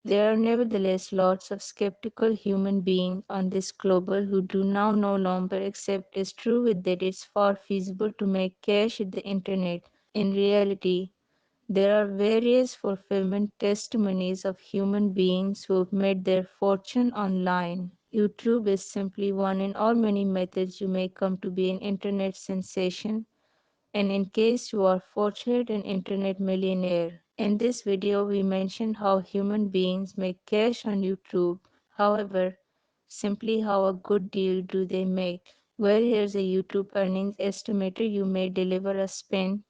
There are nevertheless lots of skeptical human beings on this global who do now no longer accept as true with that it's far feasible to make cash with the internet. In reality, there are various fulfillment testimonies of human beings who have made their fortune online. YouTube is simply one in all many methods you may come to be an internet sensation, and in case you are fortunate an internet millionaire. In this video we mention how human beings make cash on YouTube. However, simply how a good deal do they make? Well, here's a YouTube earnings estimator you may deliver a spin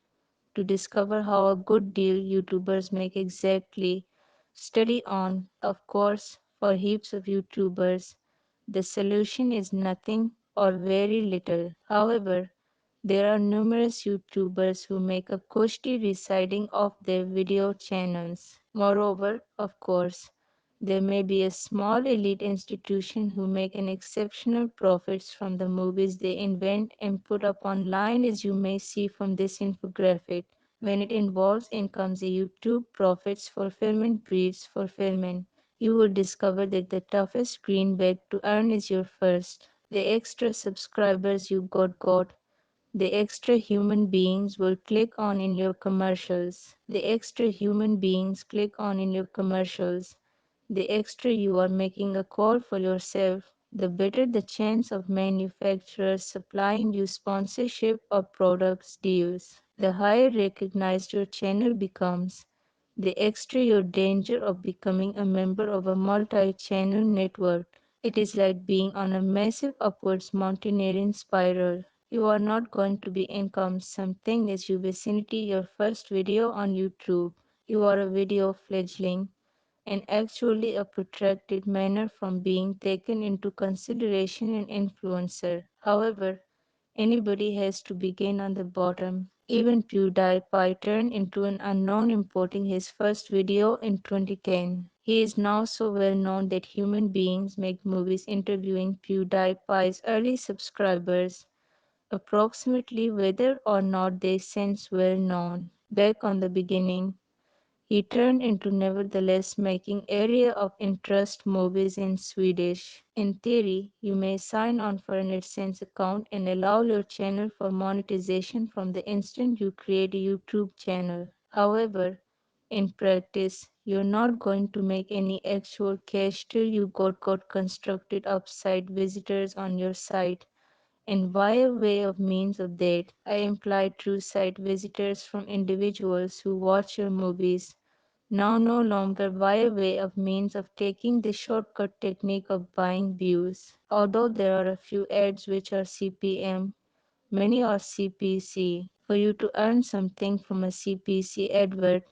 to discover how a good deal YouTubers make exactly. Study on, of course, for heaps of YouTubers. The solution is nothing or very little. However, there are numerous YouTubers who make a cushy residing off their video channels. Moreover, of course, there may be a small elite institution who make an exceptional profits from the movies they invent and put up online, as you may see from this infographic. When it involves incomes, a YouTube profits fulfillment breeds fulfillment. You will discover that the toughest greenback to earn is your first. The extra subscribers you got the extra human beings will click on in your commercials. The extra human beings click on in your commercials. The extra you are making a call for yourself, the better the chance of manufacturers supplying you sponsorship or products deals. The higher recognized your channel becomes, the extra your danger of becoming a member of a multi-channel network. It is like being on a massive upwards mountaineering spiral. You are not going to be income something as you vicinity your first video on YouTube. You are a video fledgling and actually a protracted manner from being taken into consideration an influencer. However, anybody has to begin on the bottom. Even PewDiePie turned into an unknown importing his first video in 2010. He is now so well known that human beings make movies interviewing PewDiePie's early subscribers, approximately whether or not they since well known. Back on the beginning, he turned into nevertheless making area of interest movies in Swedish. In theory, you may sign on for an AdSense account and allow your channel for monetization from the instant you create a YouTube channel. However, in practice, you're not going to make any actual cash till you got constructed upside visitors on your site. And via way of means of that, I imply true site visitors from individuals who watch your movies now no longer via way of means of taking the shortcut technique of buying views. Although there are a few ads which are CPM, many are CPC. For you to earn something from a CPC advert,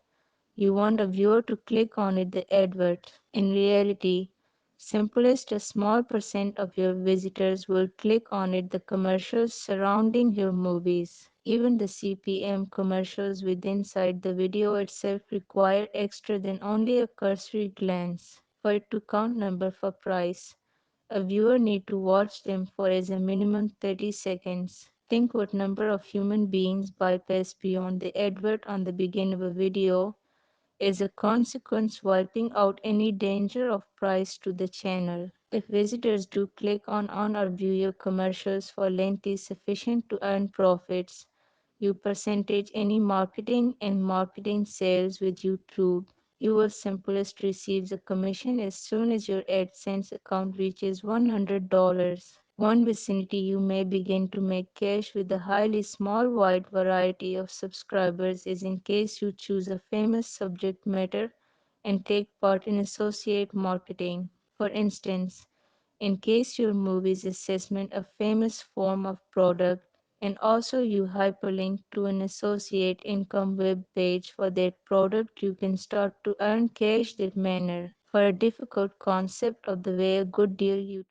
you want a viewer to click on it, the advert. In reality, simplest a small percent of your visitors will click on it, the commercials surrounding your movies. Even the CPM commercials within inside the video itself require extra than only a cursory glance. For it to count number for price, a viewer need to watch them for as a minimum 30 seconds. Think what number of human beings bypass beyond the advert on the beginning of a video, as a consequence wiping out any danger of price to the channel. If visitors do click on or view your commercials for length is sufficient to earn profits, you percentage any marketing and marketing sales with YouTube. You will simplest receives a commission as soon as your AdSense account reaches $100. One vicinity you may begin to make cash with a highly small wide variety of subscribers is in case you choose a famous subject matter and take part in associate marketing. For instance, in case your movie's assessment a famous form of product and also you hyperlink to an associate income web page for that product, you can start to earn cash that manner. For a difficult concept of the way a good deal you